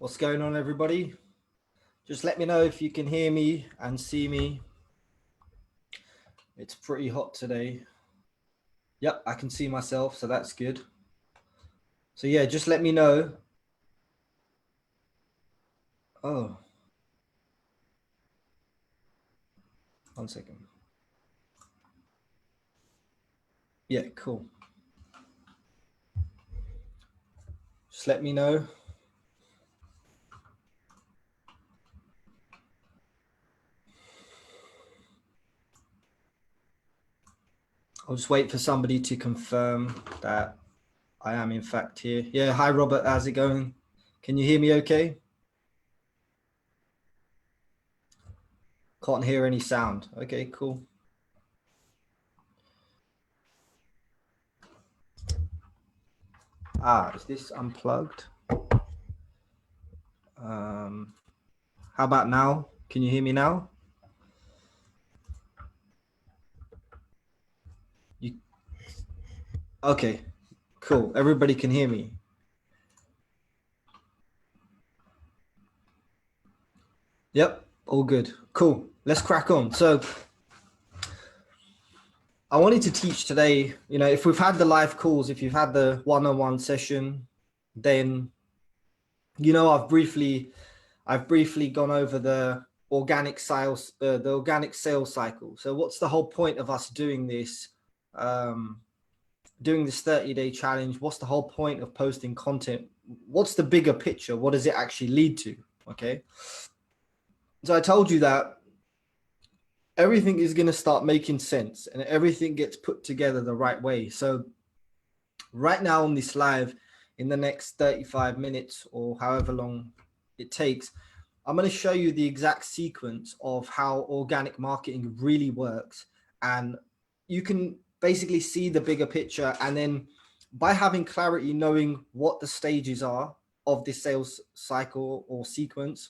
What's going on, everybody? Just let me know if you can hear me and see me. It's pretty hot today. Yep, I can see myself, so that's good. So yeah, just let me know. Oh, 1 second. Yeah, cool. Just let me know. I'll just wait for somebody to confirm that I am in fact here. Yeah, hi Robert, how's it going? Can you hear me okay? Can't hear any sound. Okay, cool. Is this unplugged? How about now? Can you hear me now? Okay, cool. Everybody can hear me. Yep, all good. Cool. Let's crack on. So I wanted to teach today, if we've had the live calls, if you've had the one-on-one session, then, I've briefly gone over the organic sales cycle. So what's the whole point of us doing this 30-day challenge? What's the whole point of posting content? What's the bigger picture? What does it actually lead to? Okay. So I told you that everything is going to start making sense and everything gets put together the right way. So right now on this live, in the next 35 minutes or however long it takes, I'm going to show you the exact sequence of how organic marketing really works. And you can basically see the bigger picture. And then by having clarity, knowing what the stages are of this sales cycle or sequence,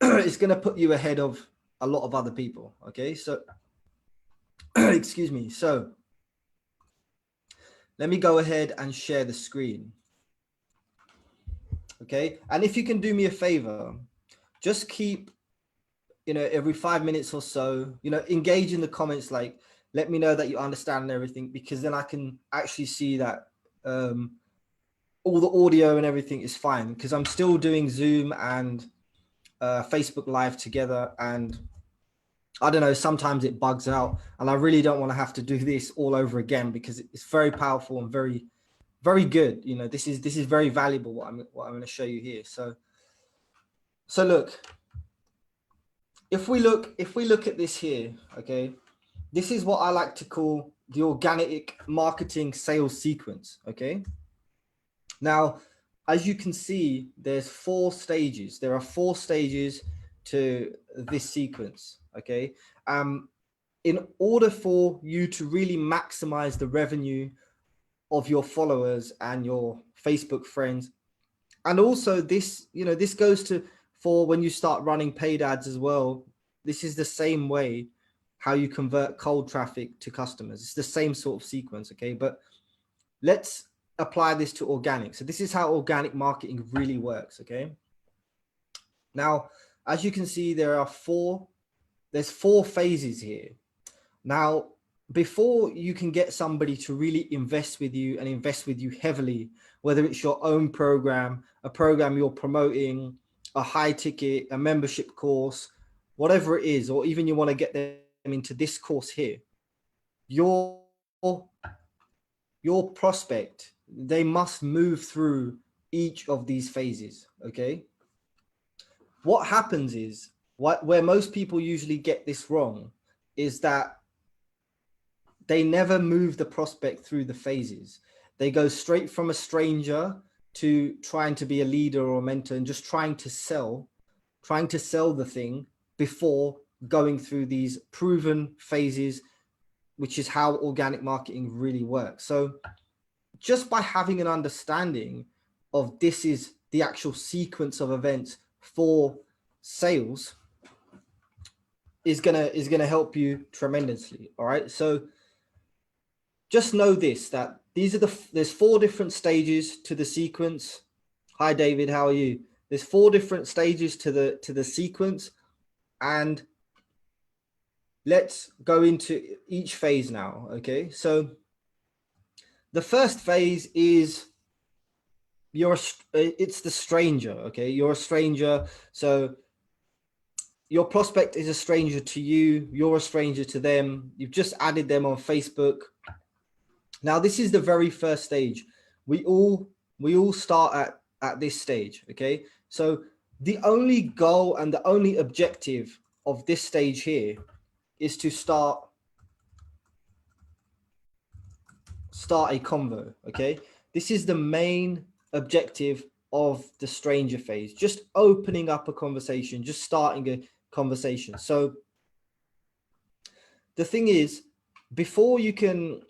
it's going to put you ahead of a lot of other people. Okay, so excuse me. So let me go ahead and share the screen. Okay, and if you can do me a favor, just keep, every 5 minutes or so, engage in the comments, like let me know that you understand and everything, because then I can actually see that all the audio and everything is fine, because I'm still doing Zoom and Facebook Live together, and I don't know, sometimes it bugs out, and I really don't want to have to do this all over again, because it's very powerful and very, very good. This is very valuable, what I'm going to show you here. So look, if we look at this here, okay, this is what I like to call the organic marketing sales sequence. Okay, now as you can see, there's 4 stages. There are 4 stages to this sequence. Okay, in order for you to really maximize the revenue of your followers and your Facebook friends, and also this, this goes to for when you start running paid ads as well. This is the same way how you convert cold traffic to customers. It's the same sort of sequence. Okay, but let's apply this to organic. So this is how organic marketing really works. Okay, now as you can see, there's 4 phases here. Now, before you can get somebody to really invest with you and invest with you heavily, whether it's your own program, a program you're promoting, a high ticket, a membership course, whatever it is, or even you want to get them into this course here, your prospect, they must move through each of these phases. Okay. What happens is, where most people usually get this wrong is that they never move the prospect through the phases. They go straight from a stranger to trying to be a leader or a mentor and just trying to sell the thing before going through these proven phases, which is how organic marketing really works. So just by having an understanding of this is the actual sequence of events for sales is gonna help you tremendously. All right, so just know this, that there's 4 different stages to the sequence. Hi, David. How are you? There's 4 different stages to the sequence, and let's go into each phase now. Okay, so the first phase is it's the stranger. Okay, you're a stranger, so your prospect is a stranger to you, you're a stranger to them, you've just added them on Facebook. Now this is the very first stage. We all start at this stage. Okay, so the only goal and the only objective of this stage here is to start a convo. Okay, this is the main objective of the stranger phase, just opening up a conversation, just starting a conversation. So the thing is, before you can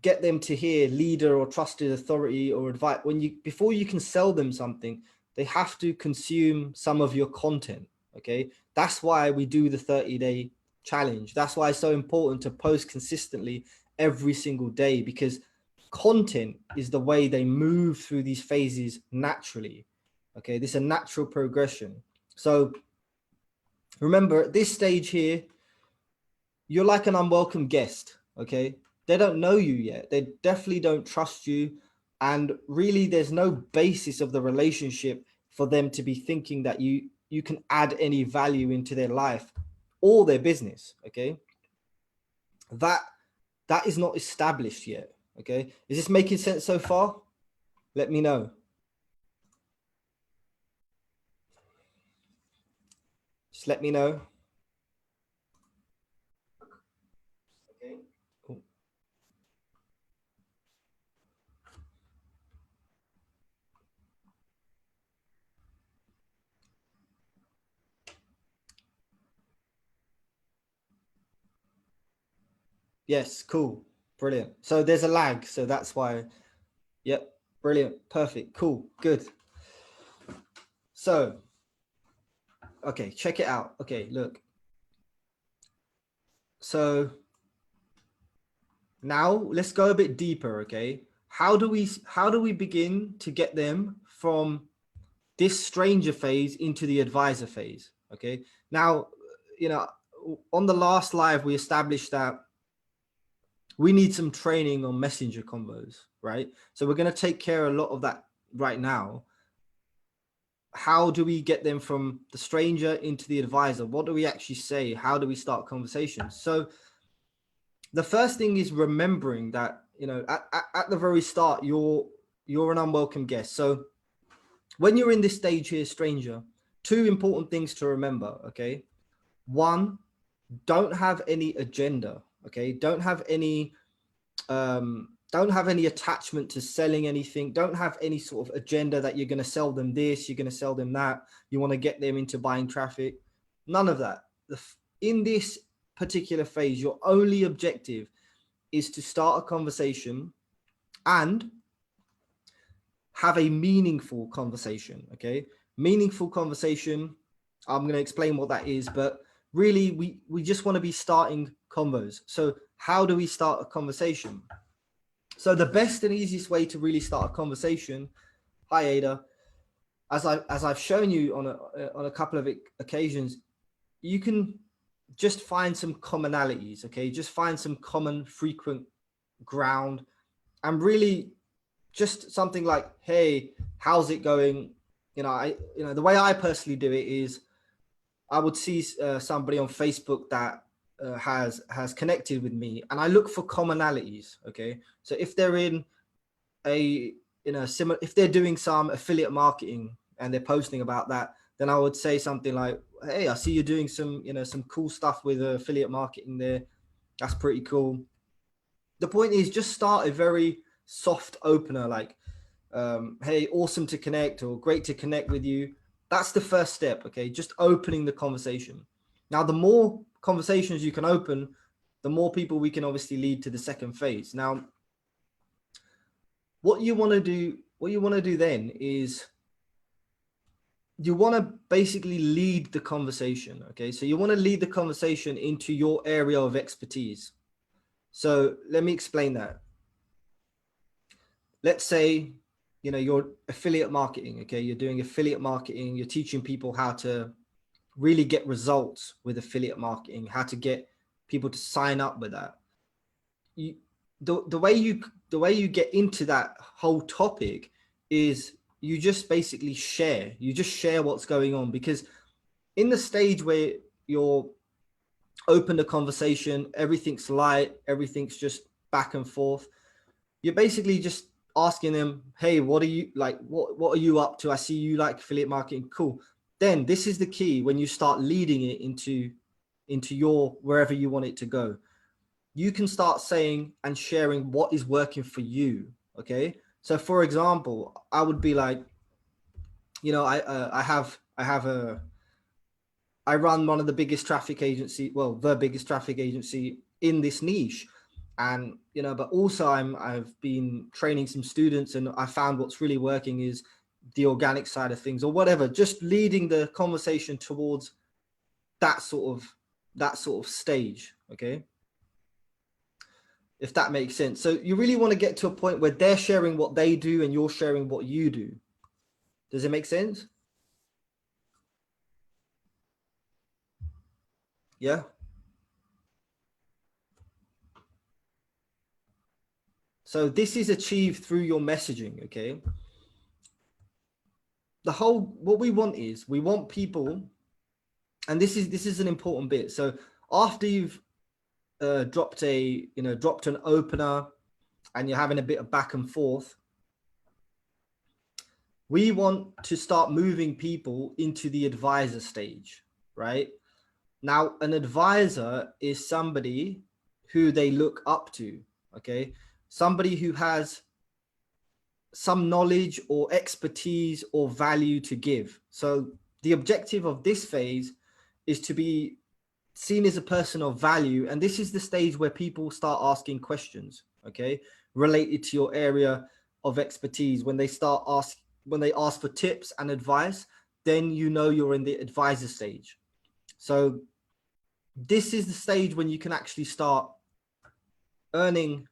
get them to hear leader or trusted authority or advice, before you can sell them something, they have to consume some of your content. Okay, that's why we do the 30-day challenge. That's why it's so important to post consistently every single day, because content is the way they move through these phases naturally. Okay, this is a natural progression. So remember, at this stage here, you're like an unwelcome guest. Okay, they don't know you yet, they definitely don't trust you, and really there's no basis of the relationship for them to be thinking that you can add any value into their life or their business. Okay, that is not established yet. Okay, is this making sense so far? Let me know. Just let me know. Okay, cool. Yes, cool, brilliant. So there's a lag, so that's why. Yep, brilliant, perfect, cool, good. So okay, check it out. Okay, look. So now let's go a bit deeper. Okay, how do we begin to get them from this stranger phase into the advisor phase? Okay, now, you know, on the last live we established that we need some training on messenger combos, right? So we're going to take care of a lot of that right now. How do we get them from the stranger into the advisor? What do we actually say? How do we start conversations? So the first thing is remembering that, you know, at the very start, you're an unwelcome guest. So when you're in this stage here, stranger, 2 important things to remember. Okay, 1, don't have any agenda. Okay, don't have any attachment to selling anything. Don't have any sort of agenda that you're going to sell them this, you're going to sell them that, you want to get them into buying traffic. None of that. In this particular phase, your only objective is to start a conversation and have a meaningful conversation. Okay, meaningful conversation. I'm going to explain what that is, but really we just want to be starting convos. So how do we start a conversation? So the best and easiest way to really start a conversation, hi Ada, as I've shown you on a couple of occasions, you can just find some commonalities. Okay, just find some common frequent ground, and really just something like, hey, how's it going? The way I personally do it is I would see somebody on Facebook that has connected with me, and I look for commonalities. Okay, so if they're in a similar, if they're doing some affiliate marketing and they're posting about that, then I would say something like, hey, I see you're doing some cool stuff with affiliate marketing there. That's pretty cool. The point is, just start a very soft opener, like, hey, awesome to connect, or great to connect with you. That's the first step. Okay, just opening the conversation. Now, the more conversations you can open, the more people we can obviously lead to the second phase. Now, what you want to do then is you want to basically lead the conversation. Okay, so you want to lead the conversation into your area of expertise. So let me explain that. Let's say you know, you're affiliate marketing. Okay. You're doing affiliate marketing. You're teaching people how to really get results with affiliate marketing, how to get people to sign up with that. You, the way you get into that whole topic is you just basically share. You just share what's going on, because in the stage where you're open the conversation, everything's light, everything's just back and forth, you're basically just asking them, hey, what are you like? What are you up to? I see you like affiliate marketing. Cool. Then this is the key when you start leading it into your wherever you want it to go. You can start saying and sharing what is working for you. Okay. So for example, I would be like, you know, I run one of the biggest traffic agency, well, the biggest traffic agency in this niche. And, you know, but also I've been training some students, and I found what's really working is the organic side of things, or whatever, just leading the conversation towards that sort of stage. Okay. If that makes sense. So you really want to get to a point where they're sharing what they do and you're sharing what you do. Does it make sense? Yeah. So this is achieved through your messaging. Okay. What we want is, we want people, and this is an important bit. So after you've dropped an opener and you're having a bit of back and forth, we want to start moving people into the advisor stage, right? Now, an advisor is somebody who they look up to, okay? Somebody who has some knowledge or expertise or value to give. So the objective of this phase is to be seen as a person of value. And this is the stage where people start asking questions, okay, related to your area of expertise. When they ask for tips and advice, then you know you're in the advisor stage. So this is the stage when you can actually start earning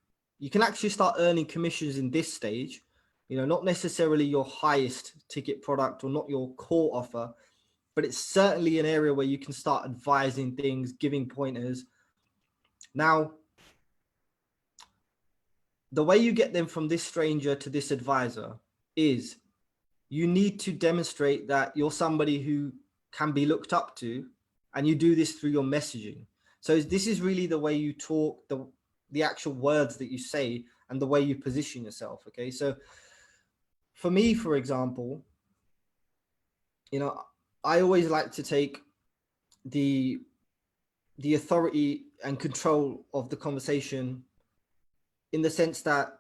commissions in this stage. You know, not necessarily your highest ticket product or not your core offer, but it's certainly an area where you can start advising things, giving pointers. Now, the way you get them from this stranger to this advisor is you need to demonstrate that you're somebody who can be looked up to, and you do this through your messaging. So this is really the way you talk, the actual words that you say, and the way you position yourself. Okay. So for me, for example, you know, I always like to take the authority and control of the conversation, in the sense that,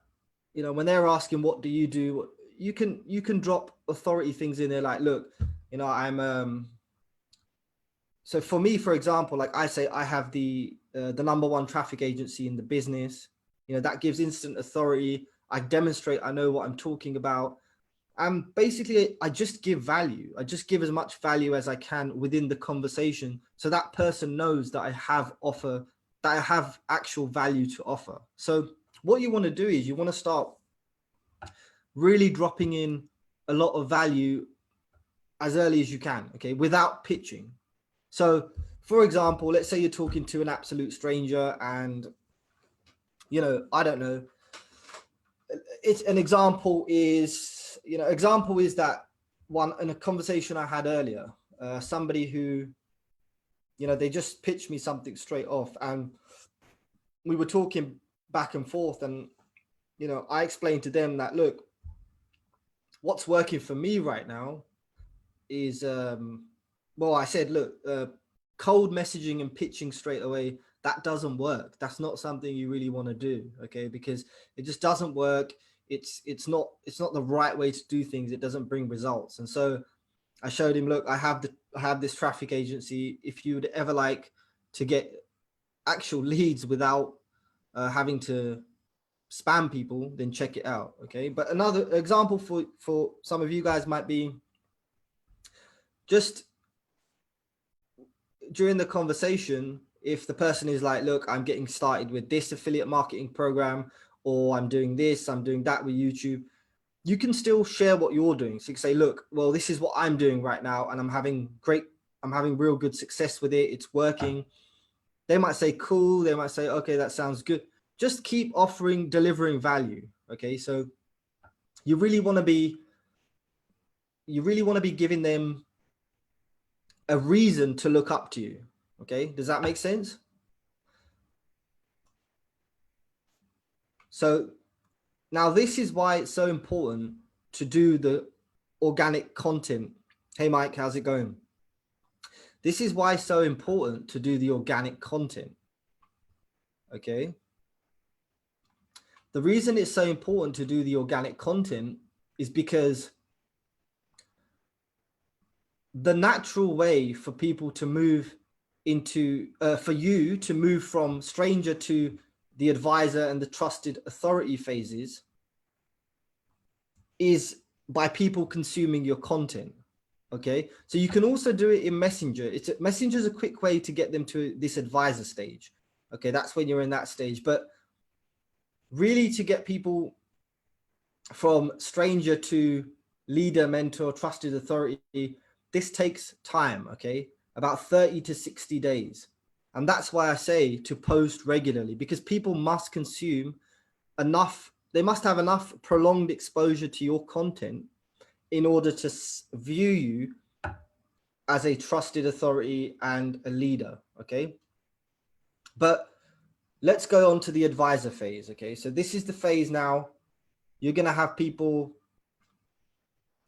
you know, when they're asking, what do, you can drop authority things in there, like, look, you know, so for me, for example, like I say, I have the #1 traffic agency in the business. You know, that gives instant authority. I demonstrate I know what I'm talking about. And basically, I just give value. I just give as much value as I can within the conversation, so that person knows that I have actual value to offer. So what you want to do is you want to start really dropping in a lot of value as early as you can, okay, without pitching. So for example, let's say you're talking to an absolute stranger, and, you know, I don't know, it's an example is, you know, example is that one in a conversation I had earlier, somebody who, you know, they just pitched me something straight off, and we were talking back and forth, and, you know, I explained to them that, look, what's working for me right now is, well, I said, look, cold messaging and pitching straight away, that doesn't work. That's not something you really want to do, okay? Because it just doesn't work. It's not the right way to do things. It doesn't bring results. And so I showed him, look, I have this traffic agency. If you would ever like to get actual leads without having to spam people, then check it out, okay? But another example for some of you guys might be just during the conversation, if the person is like, look, I'm getting started with this affiliate marketing program, or I'm doing this, I'm doing that with YouTube, you can still share what you're doing. So you can say, look, well, this is what I'm doing right now, and I'm having real good success with it. It's working. They might say, cool. They might say, okay, that sounds good. Just keep delivering value. Okay. So you really want to be giving them a reason to look up to you. Okay. Does that make sense? So now this is why it's so important to do the organic content. Hey, Mike, how's it going? This is why it's so important to do the organic content. Okay. The reason it's so important to do the organic content is because the natural way for people to move into, for you to move from stranger to the advisor and the trusted authority phases is by people consuming your content. Okay. So you can also do it in Messenger. Messenger is a quick way to get them to this advisor stage. Okay. That's when you're in that stage, but really to get people from stranger to leader, mentor, trusted authority, this takes time. Okay. About 30 to 60 days. And that's why I say to post regularly, because people must consume enough. They must have enough prolonged exposure to your content in order to view you as a trusted authority and a leader. Okay. But let's go on to the advisor phase. Okay. So this is the phase now. You're going to have people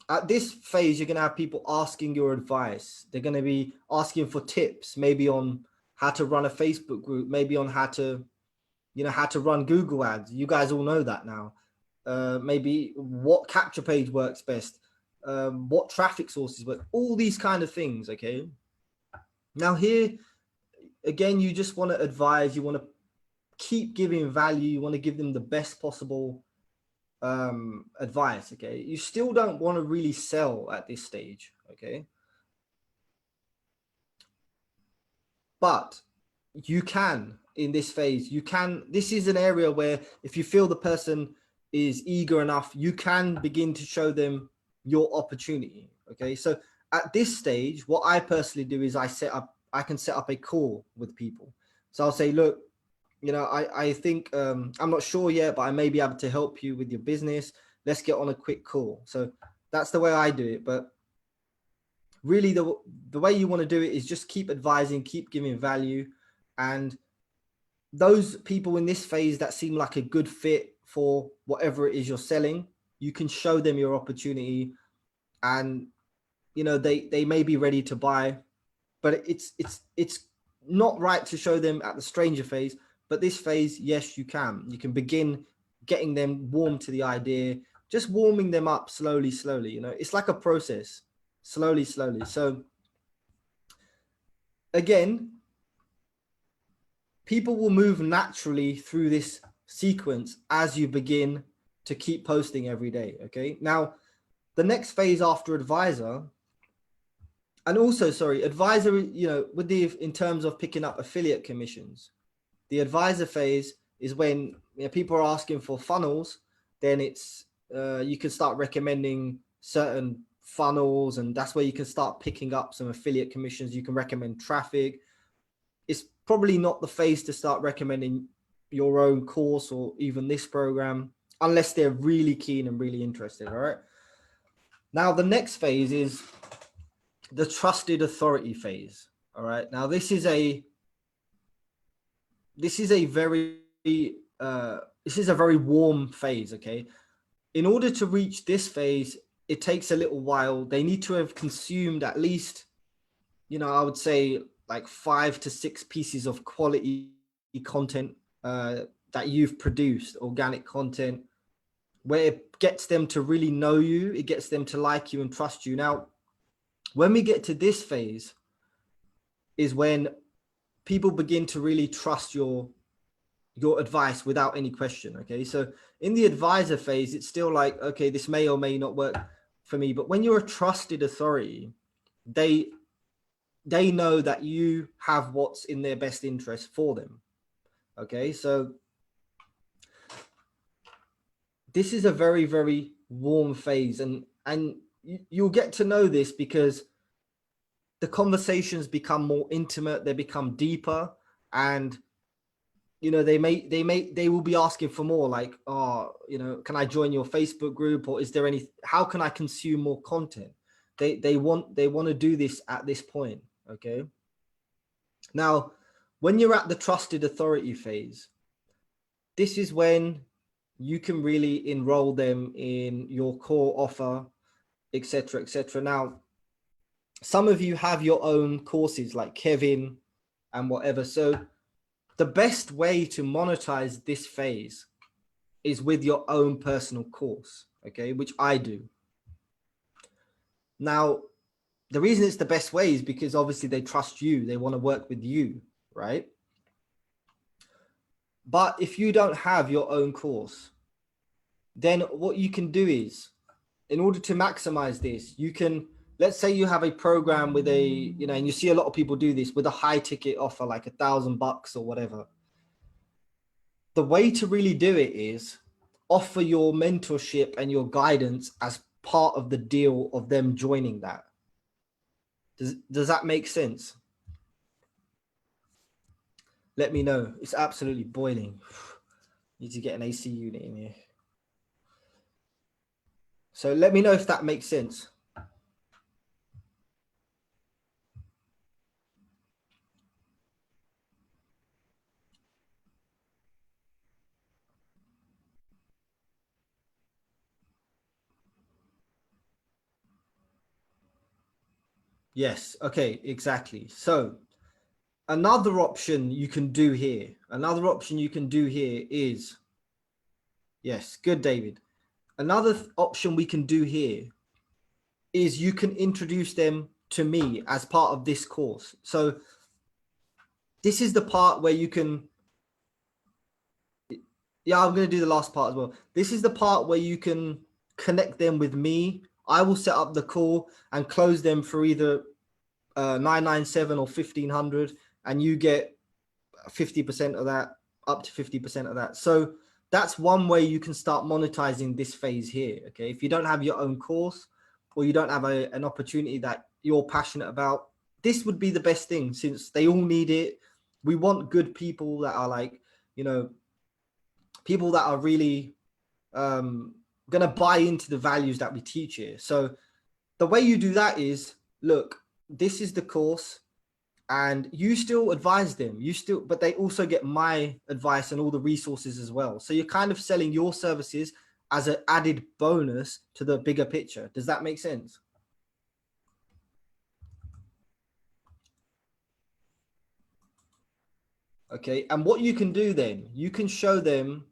at this phase, you're going to have people asking your advice. They're going to be asking for tips, maybe on how to run a Facebook group, maybe on how to, how to run Google ads. You guys all know that now. Maybe what capture page works best, what traffic sources work, all these kind of things. Okay. Now here, again, you just want to advise, you want to keep giving value. You want to give them the best possible advice. Okay. You still don't want to really sell at this stage. Okay. But you can, in this phase, this is an area where if you feel the person is eager enough, you can begin to show them your opportunity. Okay. So at this stage, what I personally do is I can set up a call with people. So I'll say, look, I think, I'm not sure yet, but I may be able to help you with your business. Let's get on a quick call. So that's the way I do it. But really the way you want to do it is just keep advising, keep giving value. And those people in this phase that seem like a good fit for whatever it is you're selling, you can show them your opportunity, and they may be ready to buy, but it's not right to show them at the stranger phase. But this phase, yes, you can begin getting them warm to the idea, just warming them up slowly. It's like a process, slowly. So again, people will move naturally through this sequence as you begin to keep posting every day. Okay. Now, the next phase after advisor, and also, advisor, in terms of picking up affiliate commissions, the advisor phase is when people are asking for funnels. Then it's, you can start recommending certain funnels, and that's where you can start picking up some affiliate commissions. You can recommend traffic. It's probably not the phase to start recommending your own course or even this program, unless they're really keen and really interested. All right. Now, the next phase is the trusted authority phase. All right. Now, this is a very warm phase. Okay. In order to reach this phase, it takes a little while. They need to have consumed at least, I would say like 5 to 6 pieces of quality content that you've produced, organic content, where it gets them to really know you. It gets them to like you and trust you. Now, when we get to this phase is when people begin to really trust your advice without any question. Okay. So in the advisor phase, it's still like, okay, this may or may not work for me. But when you're a trusted authority, they know that you have what's in their best interest for them. Okay. So this is a very, very warm phase, and you'll get to know this because the conversations become more intimate, they become deeper, and you know, they will be asking for more, like, oh, you know, can I join your Facebook group, or is there any, how can I consume more content? They want to do this at this point. Okay. Now, when you're at the trusted authority phase, this is when you can really enroll them in your core offer, etc., etc. Now, some of you have your own courses like Kevin and whatever. So the best way to monetize this phase is with your own personal course, okay, which I do. Now, the reason it's the best way is because obviously they trust you, they want to work with you, right? But if you don't have your own course, then what you can do is, in order to maximize this, you can, let's say you have a program with a, you know, and you see a lot of people do this with a high ticket offer, like $1,000 or whatever. The way to really do it is offer your mentorship and your guidance as part of the deal of them joining that. Does that make sense? Let me know. It's absolutely boiling. Need to get an AC unit in here. So let me know if that makes sense. Yes. Okay, exactly. So another option you can do here, is, yes, good, David. Another option we can do here is you can introduce them to me as part of this course. So this is the part where you can, yeah, I'm going to do the last part as well. This is the part where you can connect them with me. I will set up the call and close them for either 997 or 1500, and you get 50% of that, up to 50% of that. So that's one way you can start monetizing this phase here. Okay. If you don't have your own course, or you don't have an opportunity that you're passionate about, this would be the best thing, since they all need it. We want good people that are like, you know, people that are really going to buy into the values that we teach here. So the way you do that is, look, this is the course, and you still advise them, but they also get my advice and all the resources as well. So you're kind of selling your services as an added bonus to the bigger picture. Does that make sense? Okay. And what you can do then, you can show them,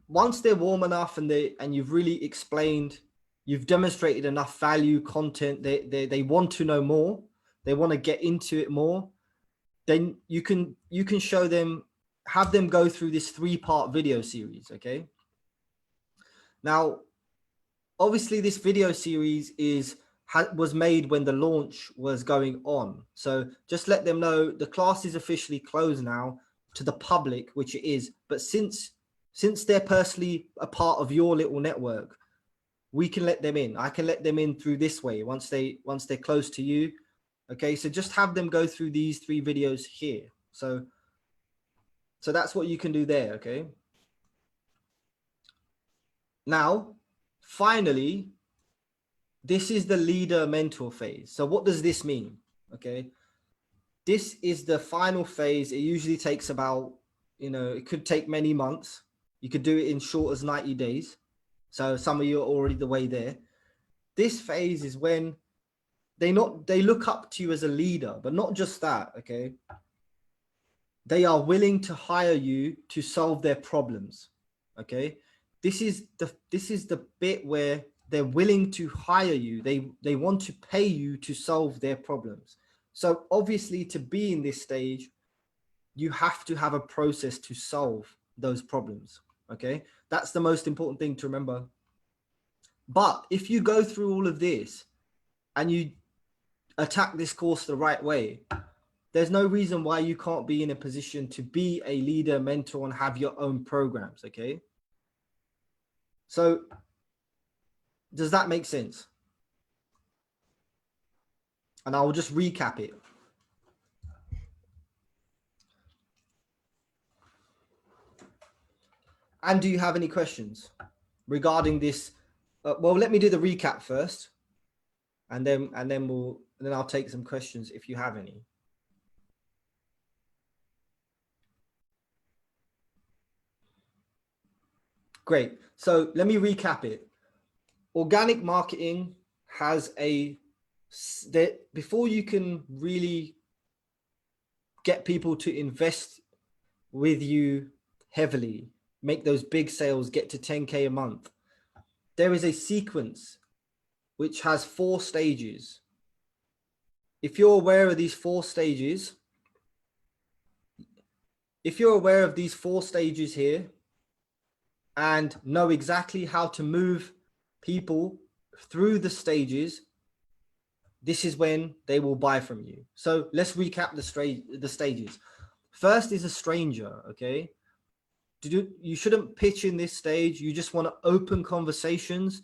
once they're warm enough and you've really explained, you've demonstrated enough value, content, they want to know more, they want to get into it more, then you can show them, have them go through this 3-part video series. Okay. Now, obviously this video series was made when the launch was going on. So just let them know the class is officially closed now to the public, which it is. But since they're personally a part of your little network, we can let them in. I can let them in through this way once they're close to you. Okay, so just have them go through these 3 videos here. So that's what you can do there. Okay. Now, finally, this is the leader mentor phase. So what does this mean? Okay. This is the final phase. It usually takes about, you know, it could take many months. You could do it in short as 90 days. So some of you are already the way there. This phase is when they look up to you as a leader, but not just that. Okay. They are willing to hire you to solve their problems. Okay. This is the bit where they're willing to hire you. They want to pay you to solve their problems. So obviously, to be in this stage, you have to have a process to solve those problems. Okay. That's the most important thing to remember. But if you go through all of this and you attack this course the right way, there's no reason why you can't be in a position to be a leader, mentor, and have your own programs. Okay. So Does that make sense? And I will just recap it. And do you have any questions regarding this? Well, let me do the recap first, and then I'll take some questions if you have any. Great. So let me recap it. Organic marketing has before you can really get people to invest with you heavily, make those big sales, get to 10K a month, there is a sequence which has 4 stages. If you're aware of these 4 stages, here and know exactly how to move people through the stages, this is when they will buy from you. So let's recap the stages. First is a stranger, okay? You shouldn't pitch in this stage. You just want to open conversations,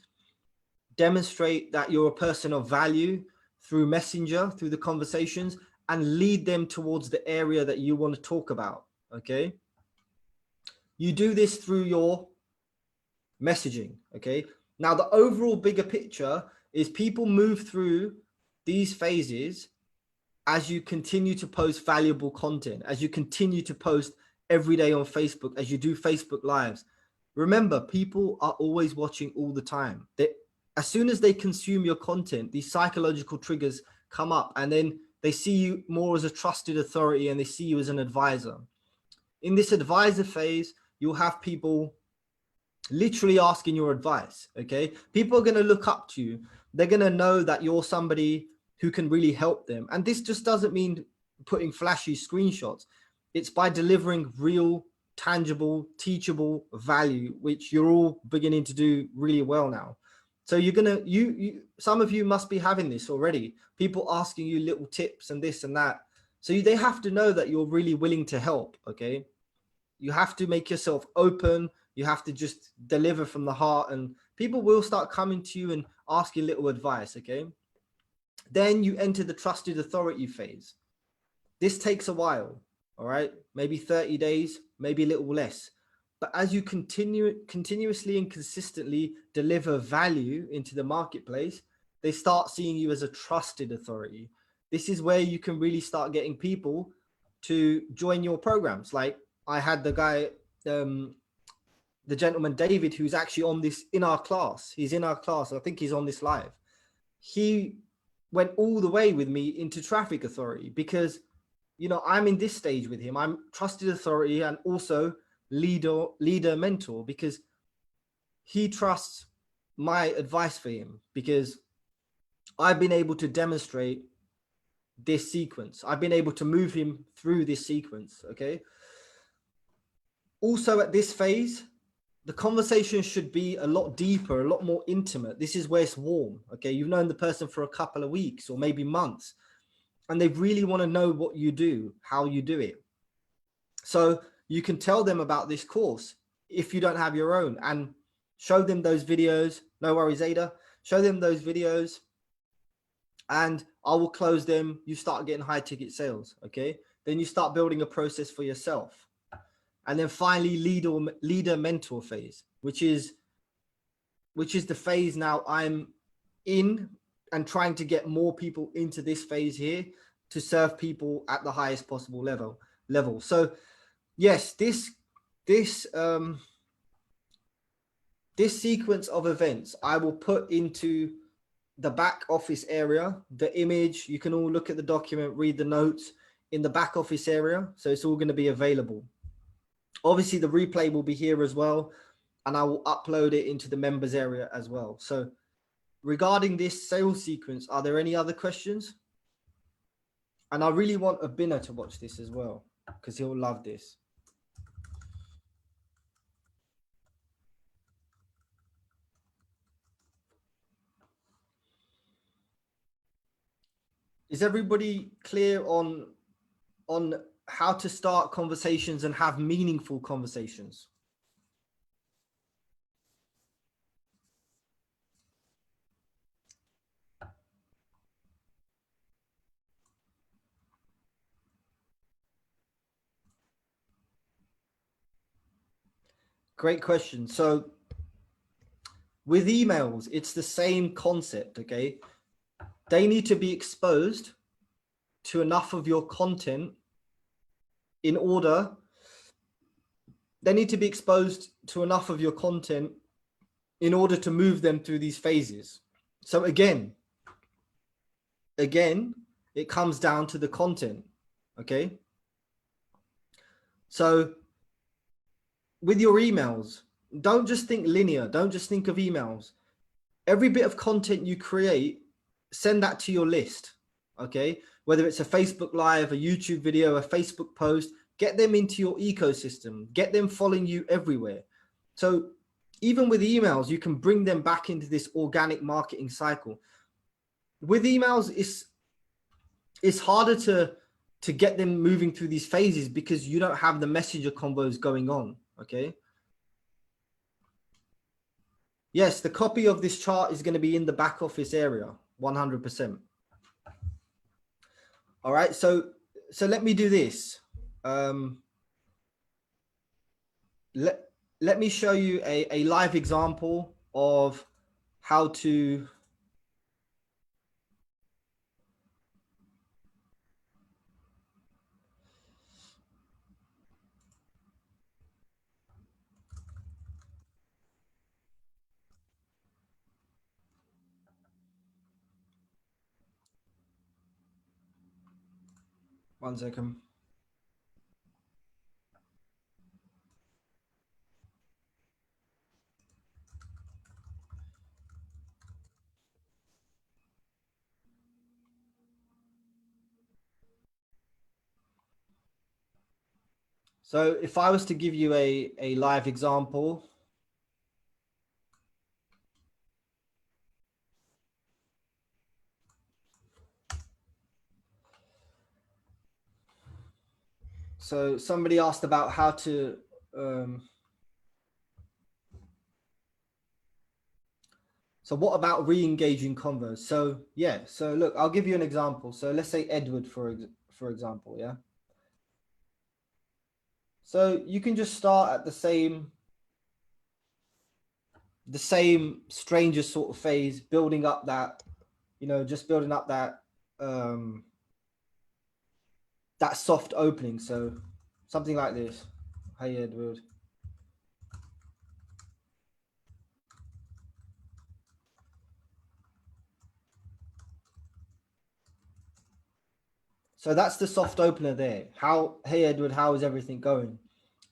demonstrate that you're a person of value through Messenger, through the conversations, and lead them towards the area that you want to talk about, okay? You do this through your messaging, okay? Now, the overall bigger picture is people move through these phases as you continue to post valuable content, as you continue to post every day on Facebook, as you do Facebook Lives. Remember, people are always watching all the time. As soon as they consume your content, these psychological triggers come up, and then they see you more as a trusted authority, and they see you as an advisor. In this advisor phase, you'll have people literally asking your advice, okay? People are going to look up to you. They're going to know that you're somebody who can really help them. And this just doesn't mean putting flashy screenshots. It's by delivering real, tangible, teachable value, which you're all beginning to do really well now. So you're going to, some of you must be having this already. People asking you little tips and this and that. So they have to know that you're really willing to help, okay? You have to make yourself open. You have to just deliver from the heart, and people will start coming to you and asking little advice, okay? Then you enter the trusted authority phase. This takes a while, all right? Maybe 30 days, maybe a little less. But as you continuously and consistently deliver value into the marketplace, they start seeing you as a trusted authority. This is where you can really start getting people to join your programs. Like I had the guy, the gentleman, David, who's actually on this in our class. He's in our class. I think he's on this live. He went all the way with me into traffic authority because, you know, I'm in this stage with him. I'm trusted authority and also leader mentor, because he trusts my advice for him, because I've been able to demonstrate this sequence. I've been able to move him through this sequence. Okay. Also at this phase, the conversation should be a lot deeper, a lot more intimate. This is where it's warm. Okay. You've known the person for a couple of weeks or maybe months, and they really want to know what you do, how you do it. So you can tell them about this course if you don't have your own, and show them those videos. No worries, Ada. Show them those videos and I will close them. You start getting high ticket sales. Okay. Then you start building a process for yourself. And then finally leader mentor phase, which is the phase now I'm in, and trying to get more people into this phase here to serve people at the highest possible level. So yes, this sequence of events I will put into the back office area. The image, you can all look at the document, read the notes in the back office area. So it's all going to be available. Obviously the replay will be here as well, and I will upload it into the members area as well. So regarding this sales sequence, are there any other questions? And I really want Abina to watch this as well, because he'll love this. Is everybody clear on how to start conversations and have meaningful conversations? Great question. So with emails, it's the same concept, okay? They need to be exposed to enough of your content in order, they need to be exposed to enough of your content in order to move them through these phases. So again, it comes down to the content, okay? So with your emails, don't just think linear, don't just think of emails. Every bit of content you create, send that to your list, okay? Whether it's a Facebook Live, a YouTube video, a Facebook post, get them into your ecosystem, get them following you everywhere. So even with emails, you can bring them back into this organic marketing cycle. With emails, it's harder to get them moving through these phases because you don't have the messenger combos going on, okay? Yes, the copy of this chart is going to be in the back office area, 100%. All right, so let me do this. Let me show you a live example of how to. One second. So if I was to give you a live example, so somebody asked about how to, so what about re-engaging convos? So yeah, so look, I'll give you an example. So let's say Edward, for example, yeah. So you can just start at the same stranger sort of phase, building up that, you know, just building up that that soft opening. So something like this. Hey Edward. So that's the soft opener there. Hey Edward, how is everything going?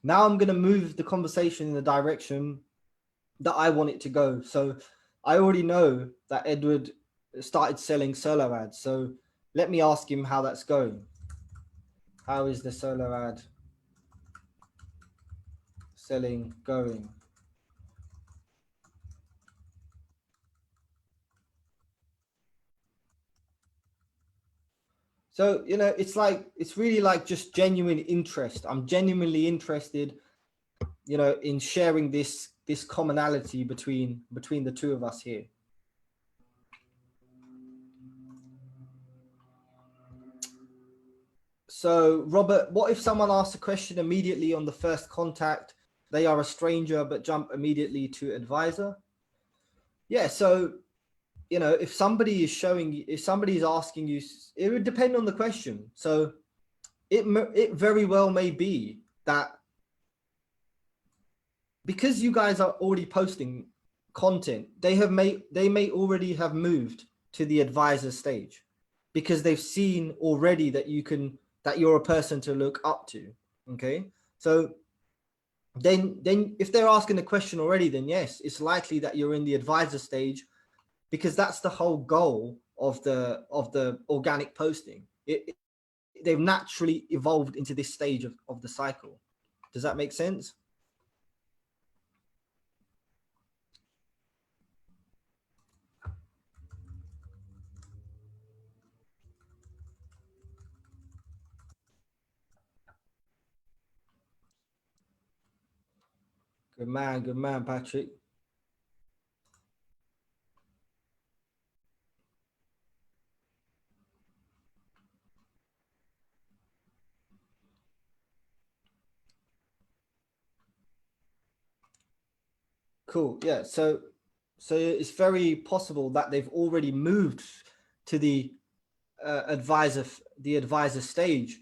Now I'm going to move the conversation in the direction that I want it to go. So I already know that Edward started selling solo ads. So let me ask him how that's going. How is the solo ad selling going? So, you know, it's really like just genuine interest. I'm genuinely interested, you know, in sharing this commonality between the two of us here. So, Robert, what if someone asks a question immediately on the first contact? They are a stranger, but jump immediately to advisor. Yeah. So, you know, if somebody is asking you, it would depend on the question. So it very well may be that because you guys are already posting content, they may already have moved to the advisor stage because they've seen already that you're a person to look up to. Okay. So then if they're asking a question already, then yes, it's likely that you're in the advisor stage, because that's the whole goal of the organic posting. They've naturally evolved into this stage of the cycle. Does that make sense? Good man, Patrick. Cool. Yeah. So it's very possible that they've already moved to the advisor stage,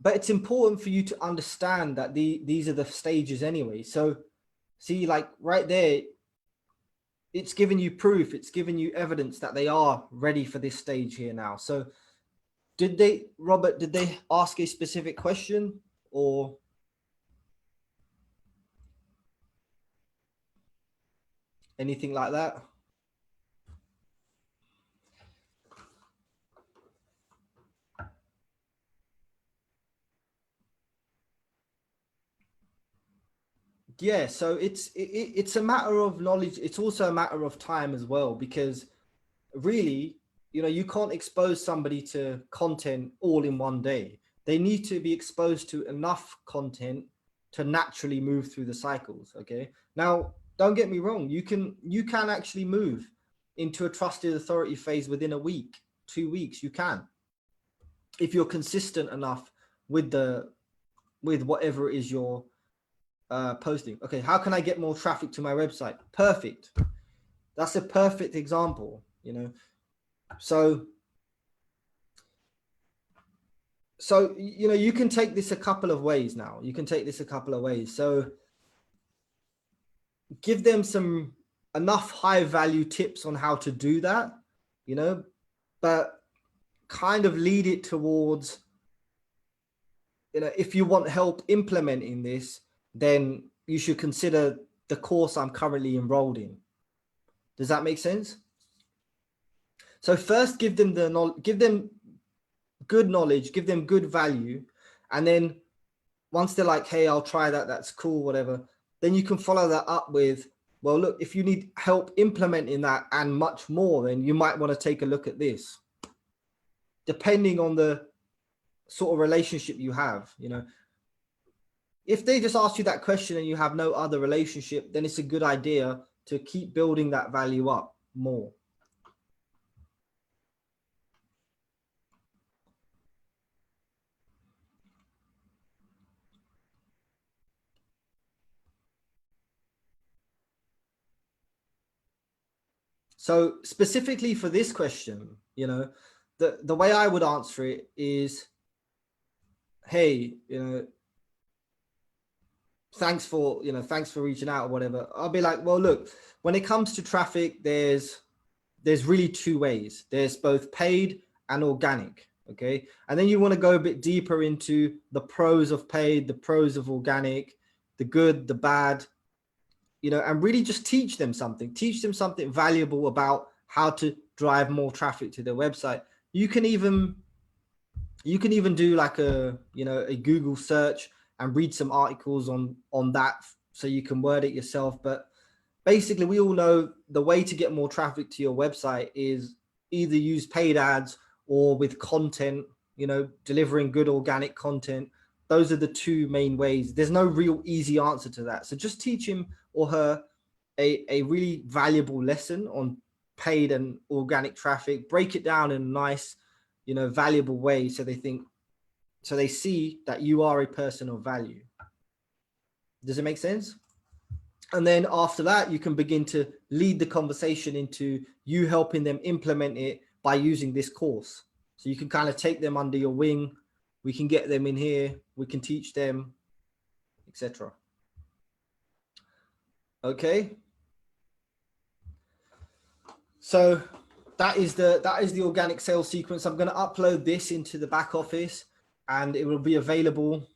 but it's important for you to understand that these are the stages anyway. So see, like right there, it's giving you proof, it's giving you evidence that they are ready for this stage here now. So Robert, did they ask a specific question or anything like that? Yeah, so it's a matter of knowledge. It's also a matter of time as well, because really, you can't expose somebody to content all in one day. They need to be exposed to enough content to naturally move through the cycles. Okay. Now, don't get me wrong. You can actually move into a trusted authority phase within a week, 2 weeks. You can, if you're consistent enough with whatever it is you're posting. Okay. How can I get more traffic to my website? Perfect. That's a perfect example, So you can take this a couple of ways now. You can take this a couple of ways. So give them some enough high value tips on how to do that, but kind of lead it towards, if you want help implementing this, then you should consider the course I'm currently enrolled in. Does that make sense? So first give them good knowledge, give them good value. And then once they're like, hey, I'll try that, that's cool, whatever, then you can follow that up with, well, look, if you need help implementing that and much more, then you might want to take a look at this, depending on the sort of relationship you have. If they just ask you that question and you have no other relationship, then it's a good idea to keep building that value up more. So specifically for this question, the way I would answer it is, hey, thanks for reaching out or whatever. I'll be like, well, look, when it comes to traffic, there's really two ways. There's both paid and organic. Okay. And then you want to go a bit deeper into the pros of paid, the pros of organic, the good, the bad, and really just teach them something valuable about how to drive more traffic to their website. You can even do like a Google search and read some articles on that, so you can word it yourself. But basically, we all know the way to get more traffic to your website is either use paid ads or with content, delivering good organic content. Those are the two main ways. There's no real easy answer to that. So just teach him or her a really valuable lesson on paid and organic traffic. Break it down in a nice, valuable way, so they see that you are a person of value. Does it make sense? And then after that, you can begin to lead the conversation into you helping them implement it by using this course. So you can kind of take them under your wing. We can get them in here. We can teach them, etc. Okay. So that is the organic sales sequence. I'm going to upload this into the back office, and it will be available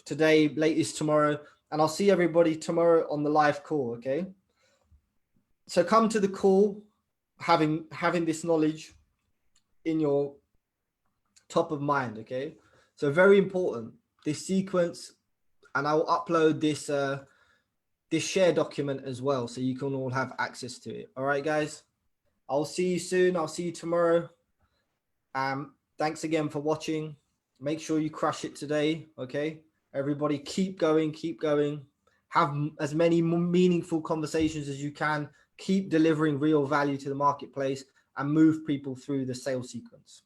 today, latest tomorrow. And I'll see everybody tomorrow on the live call. Okay. So come to the call having this knowledge in your top of mind. Okay. So very important, this sequence, and I'll upload this share document as well, so you can all have access to it. All right, guys. I'll see you soon. I'll see you tomorrow. Thanks again for watching. Make sure you crush it today. Okay. Everybody keep going. Have as many meaningful conversations as you can. Keep delivering real value to the marketplace and move people through the sales sequence.